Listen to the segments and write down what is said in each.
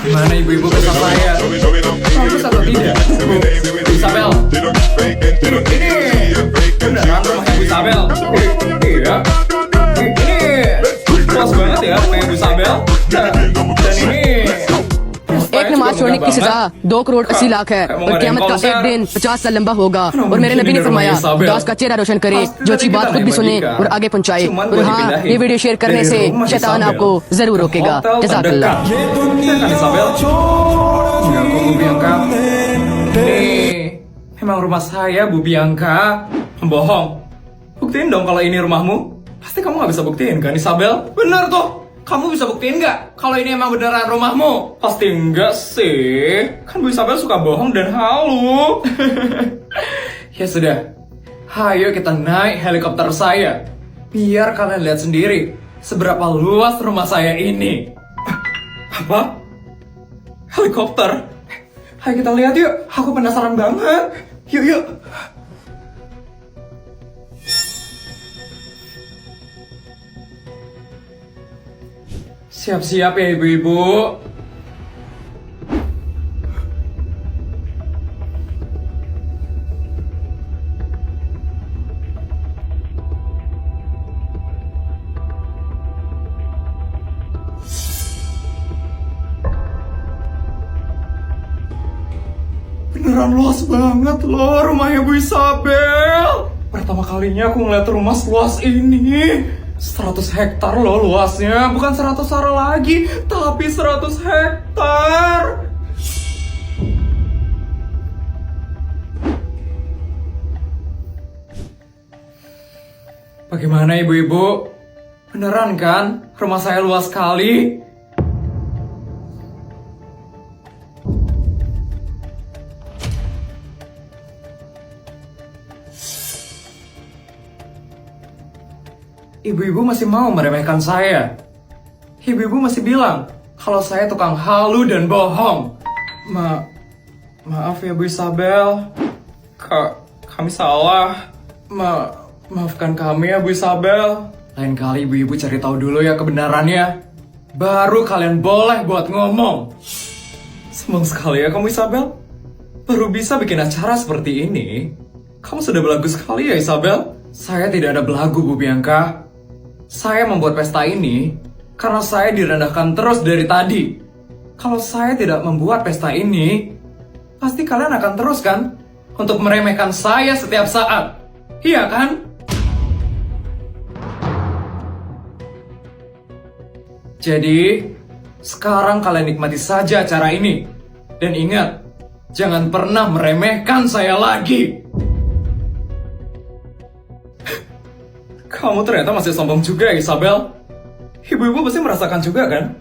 Gimana ibu-ibu besar saya? Bagus atau tidak? Bu Isabel. Ini beneran rumahnya Bu Isabel? Iya. Ini luas banget ya rumahnya Bu Isabel. Dan ini एक नमाज छोड़ने की सजा 2 करोड़ 80 लाख है और क़यामत का एक दिन 50 साल लंबा होगा और मेरे नबी ने फरमाया दास का चेहरा रोशन करे जो अच्छी बात खुद भी सुने और आगे पहुंचाए और हाँ ये वीडियो शेयर करने से शैतान आपको जरूर रोकेगा जज़ाकल्लाह। Isabel. Enggak kok Bu Bianca. Ini memang rumah saya Bu Bianca. Bohong. Buktiin dong kalau ini rumahmu. Pasti kamu gak bisa buktiin kan Isabel? Bener tuh. Kamu bisa buktiin nggak kalau ini emang beneran rumahmu? Pasti enggak sih. Kan Bu Isabel suka bohong dan halu. Ya sudah. Hayo kita naik helikopter saya. Biar kalian lihat sendiri seberapa luas rumah saya ini. Apa? Helikopter? Ayo kita lihat yuk. Aku penasaran banget. Yuk yuk. Siap-siap ya ibu-ibu. Beneran luas banget loh rumahnya Bu Isabel. Pertama kalinya aku ngeliat rumah seluas ini. 100 hektar loh luasnya, bukan 100 ara lagi, tapi 100 hektar. Bagaimana ibu-ibu? Beneran kan rumah saya luas sekali? Ibu-ibu masih mau meremehkan saya. Ibu-ibu masih bilang kalau saya tukang halu dan bohong. Maaf ya Bu Isabel. Kami salah. Maafkan kami ya Bu Isabel. Lain kali ibu-ibu cari tahu dulu ya kebenarannya. Baru kalian boleh buat ngomong. Senang sekali ya kamu Isabel. Baru bisa bikin acara seperti ini. Kamu sudah belagu sekali ya Isabel. Saya tidak ada belagu Bu Bianca. Saya membuat pesta ini karena saya direndahkan terus dari tadi. Kalau saya tidak membuat pesta ini, pasti kalian akan terus kan untuk meremehkan saya setiap saat. Iya kan? Jadi, sekarang kalian nikmati saja acara ini. Dan ingat, jangan pernah meremehkan saya lagi. Kamu ternyata masih sombong juga, Isabel. Ibu-ibu pasti merasakan juga, kan?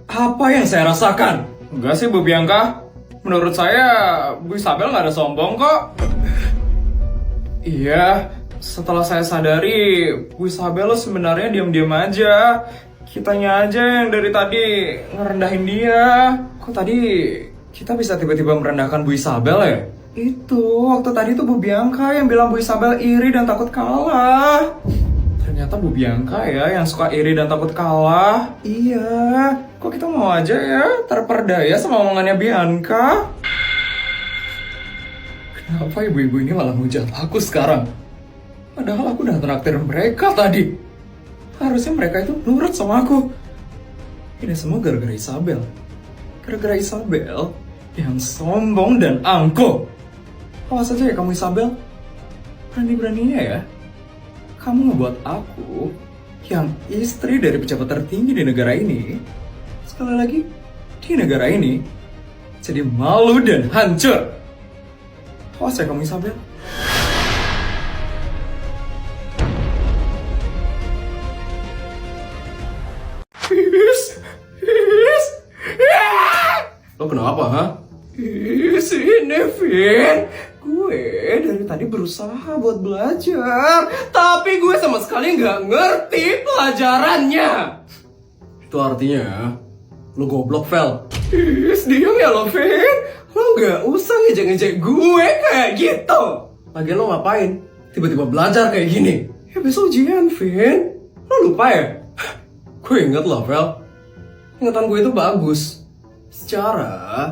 Apa yang saya rasakan? Enggak sih, Bu Bianca. Menurut saya, Bu Isabel nggak ada sombong kok. Iya, setelah saya sadari, Bu Isabel sebenarnya diam-diam aja. Kitanya aja yang dari tadi ngerendahin dia. Kok tadi kita bisa tiba-tiba merendahkan Bu Isabel ya? Itu, waktu tadi tuh Bu Bianca yang bilang Bu Isabel iri dan takut kalah. Ternyata Bu Bianca ya yang suka iri dan takut kalah. Iya, kok kita mau aja ya terperdaya sama omongannya Bianca? Kenapa ibu-ibu ini malah ngujat aku sekarang? Padahal aku udah traktir mereka tadi. Harusnya mereka itu nurut sama aku. Ini semua gara-gara Isabel. Gara-gara Isabel yang sombong dan angkuh. Awas aja ya kamu Isabel. Berani-beraninya ya kamu ngebuat aku yang istri dari pejabat tertinggi di negara ini, sekali lagi di negara ini, jadi malu dan hancur. Awas ya kamu Isabel. Lo kenapa, ha? Sini, Vin. Gue dari tadi berusaha buat belajar, tapi gue sama sekali nggak ngerti pelajarannya. Itu artinya lo goblok, Vel. Diam ya lo, Vin. Lo nggak usah ngejek-ngejek gue kayak gitu. Lagian lo ngapain? Tiba-tiba belajar kayak gini. Ya besok ujian, Vin. Lo lupa ya? Gue inget loh, Vel. Ingatan gue itu bagus. Secara,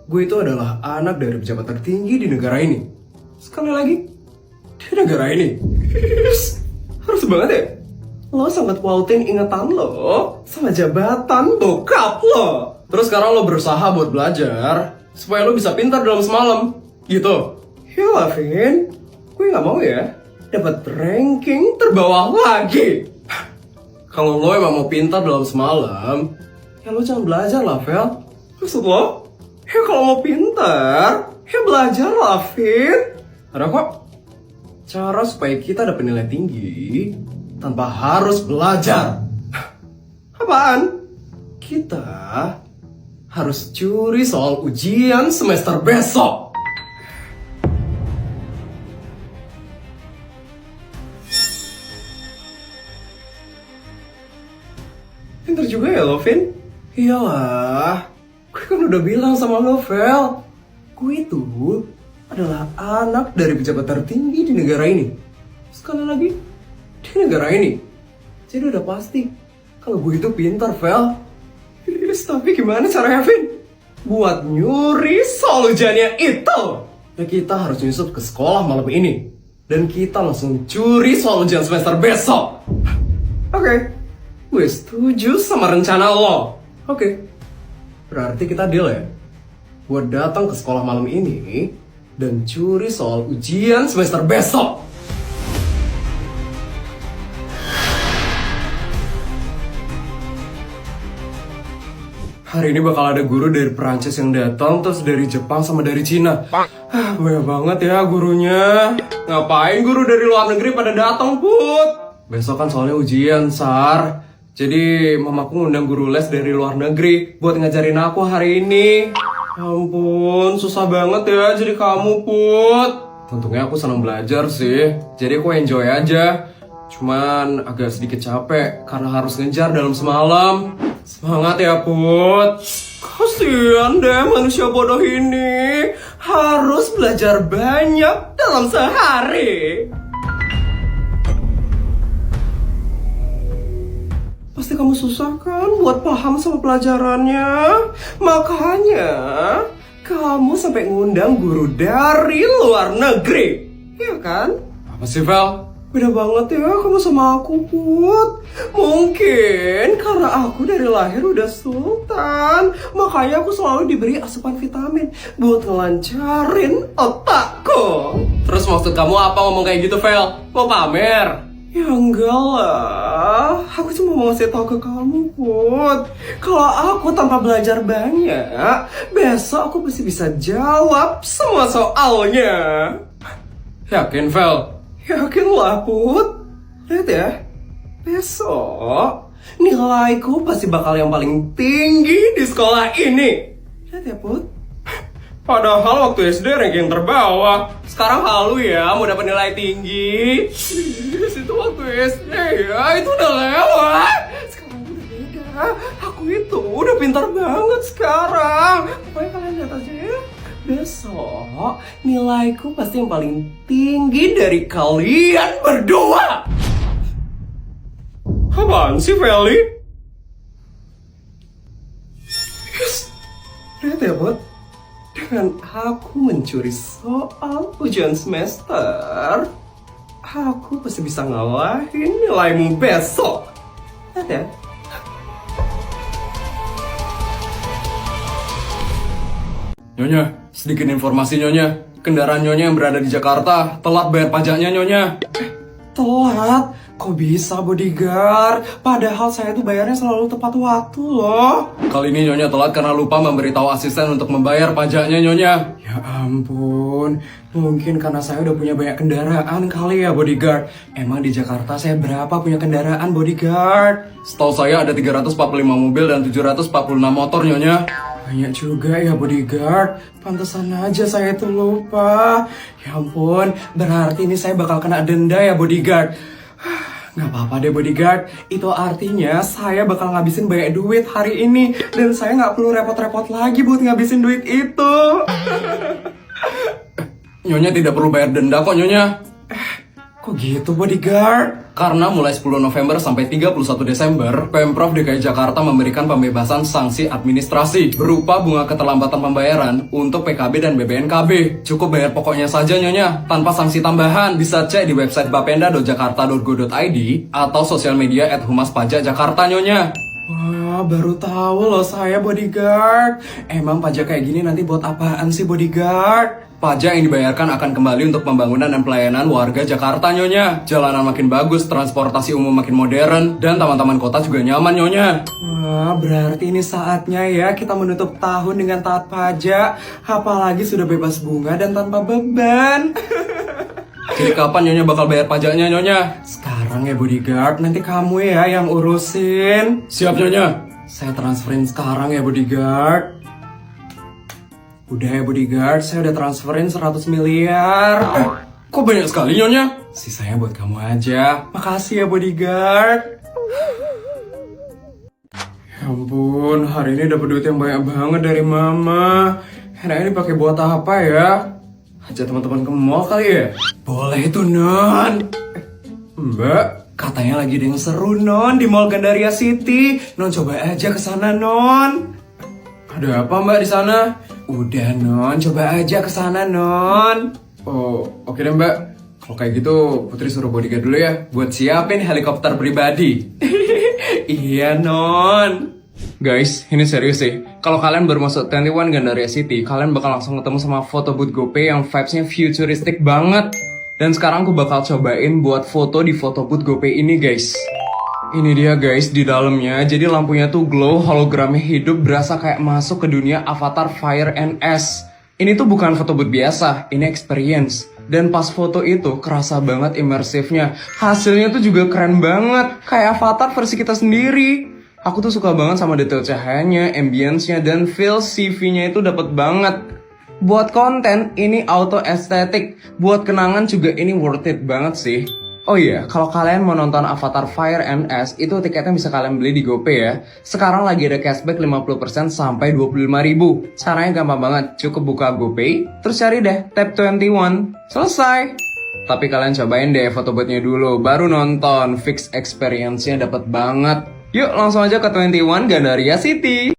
gue itu adalah anak dari pejabat tertinggi di negara ini. Sekali lagi, di negara ini. Harus banget ya? Lo sangat pautin ingatan lo sama jabatan bokap lo. Terus sekarang lo berusaha buat belajar supaya lo bisa pintar dalam semalam. Gitu. Ya lah, Vin. Gue gak mau ya dapat ranking terbawah lagi. Kalau lo emang mau pintar dalam semalam, ya lo jangan belajar lah, Vel. Maksud lo? Ya kalau mau pintar, ya belajar lah, Vin. Ada kok cara supaya kita dapat nilai tinggi tanpa harus belajar. Apaan? Kita harus curi soal ujian semester besok. Pinter juga ya lo, Vin? Iyalah, gue kan udah bilang sama lo, Vel. Gue itu adalah anak dari pejabat tertinggi di negara ini. Sekali lagi, di negara ini. Jadi udah pasti kalau gue itu pintar, Vel. Tapi gimana caranya, Vin? Buat nyuri soal ujiannya itu, ya kita harus nyusup ke sekolah malam ini. Dan kita langsung curi soal ujian semester besok. Oke. Gue setuju sama rencana lo. Oke. Berarti kita deal ya. Gue datang ke sekolah malam ini dan curi soal ujian semester besok. Hari ini bakal ada guru dari Perancis yang datang, terus dari Jepang sama dari Cina. Banyak banget ya gurunya. Ngapain guru dari luar negeri pada datang, Put? Besok kan soalnya ujian, Sar. Jadi mamaku ngundang guru les dari luar negeri buat ngajarin aku hari ini. Ampun, susah banget ya jadi kamu, Put. Untungnya aku senang belajar sih, jadi aku enjoy aja. Cuman agak sedikit capek karena harus ngejar dalam semalam. Semangat ya, Put. Kasian deh manusia bodoh ini, harus belajar banyak dalam sehari. Pasti kamu susah kan buat paham sama pelajarannya. Makanya kamu sampai ngundang guru dari luar negeri. Iya kan? Apa sih, Vel? Beda banget ya kamu sama aku, Put. Mungkin karena aku dari lahir udah sultan, makanya aku selalu diberi asupan vitamin buat ngelancarin otakku. Terus maksud kamu apa ngomong kayak gitu, Vel? Mau pamer? Ya enggak lah, aku cuma mau ngasih tau ke kamu, Put. Kalau aku tanpa belajar banyak, besok aku pasti bisa jawab semua soalnya. Yakin, Vel? Yakin lah, Put. Lihat ya, besok nilaiku pasti bakal yang paling tinggi di sekolah ini. Lihat ya, Put. Padahal waktu SD ranking terbawah. Sekarang halu ya mau dapat nilai tinggi. Itu waktu SD ya, itu udah lewat. Sekarang udah beda. Aku itu udah pintar banget sekarang. Pokoknya kalian lihat aja ya. Besok nilaiku pasti yang paling tinggi dari kalian berdua. Apaan sih, Feli? Yes. Lihat ya, Bud. Dengan aku mencuri soal ujian semester, aku pasti bisa ngalahin nilaimu besok. Lihat ya. Nyonya, sedikit informasi, Nyonya. Kendaraan Nyonya yang berada di Jakarta telat bayar pajaknya, Nyonya. Telat? Kok bisa, bodyguard? Padahal saya tuh bayarnya selalu tepat waktu loh. Kali ini Nyonya telat karena lupa memberitahu asisten untuk membayar pajaknya, Nyonya. Ya ampun, mungkin karena saya udah punya banyak kendaraan kali ya, bodyguard. Emang di Jakarta saya berapa punya kendaraan, bodyguard? Setahu saya ada 345 mobil dan 746 motor, Nyonya. Banyak juga ya, bodyguard. Pantesan aja saya tuh lupa. Ya ampun, berarti ini saya bakal kena denda ya, bodyguard. Gak apa-apa deh, bodyguard. Itu artinya saya bakal ngabisin banyak duit hari ini. Dan saya gak perlu repot-repot lagi buat ngabisin duit itu. Nyonya tidak perlu bayar denda kok, Nyonya. Kok gitu bodyguard? Karena mulai 10 November sampai 31 Desember, Pemprov DKI Jakarta memberikan pembebasan sanksi administrasi berupa bunga keterlambatan pembayaran untuk PKB dan BBNKB. Cukup bayar pokoknya saja nyonya, tanpa sanksi tambahan. Bisa cek di website bapenda.jakarta.go.id atau sosial media @humaspajak-jakarta nyonya. Wah, baru tahu loh saya bodyguard. Emang pajak kayak gini nanti buat apaan sih bodyguard? Pajak yang dibayarkan akan kembali untuk pembangunan dan pelayanan warga Jakarta nyonya. Jalanan makin bagus, transportasi umum makin modern, dan taman-taman kota juga nyaman nyonya. Wah, berarti ini saatnya ya kita menutup tahun dengan taat pajak. Apalagi sudah bebas bunga dan tanpa beban. Jadi kapan nyonya bakal bayar pajaknya nyonya? Sekarang ya bodyguard, nanti kamu ya yang urusin. Siap nyonya. Saya transferin sekarang ya bodyguard. Udah ya bodyguard, saya udah transferin 100 miliar. Kok banyak sekali nyonya? Sisanya buat kamu aja. Makasih ya bodyguard. Ya ampun, hari ini dapet duit yang banyak banget dari mama. Enaknya dipakai buat apa ya? Ajak teman-teman ke mall kali ya? Boleh tuh non. Mbak, katanya lagi ada yang seru non di Mall Gandaria City. Non coba aja ke sana non. Ada apa mbak di sana? Udah non, coba aja ke sana non. Oh, oke deh mbak. Kalau kayak gitu, Putri suruh bodyguard dulu ya, buat siapin helikopter pribadi. Iya non. Guys, ini serius sih. Kalau kalian baru masuk 21 Gandaria City, kalian bakal langsung ketemu sama foto booth GoPay yang vibes-nya futuristic banget. Dan sekarang aku bakal cobain buat foto di foto booth GoPay ini guys. Ini dia guys di dalamnya. Jadi lampunya tuh glow, hologramnya hidup, berasa kayak masuk ke dunia Avatar Fire and Ash. Ini tuh bukan foto booth biasa, ini experience. Dan pas foto itu kerasa banget imersifnya. Hasilnya tuh juga keren banget, kayak Avatar versi kita sendiri. Aku tuh suka banget sama detail cahayanya, ambience-nya, dan feel CV-nya itu dapet banget. Buat konten, ini auto estetik. Buat kenangan juga ini worth it banget sih. Oh iya, kalau kalian mau nonton Avatar Fire and Ash, itu tiketnya bisa kalian beli di GoPay ya. Sekarang lagi ada cashback 50% sampai 25.000. Caranya gampang banget, cukup buka GoPay, terus cari deh Tap 21. Selesai. Tapi kalian cobain deh foto booth-nya dulu, baru nonton. Fix experience-nya dapet banget. Yuk langsung aja ke 21 Gandaria City.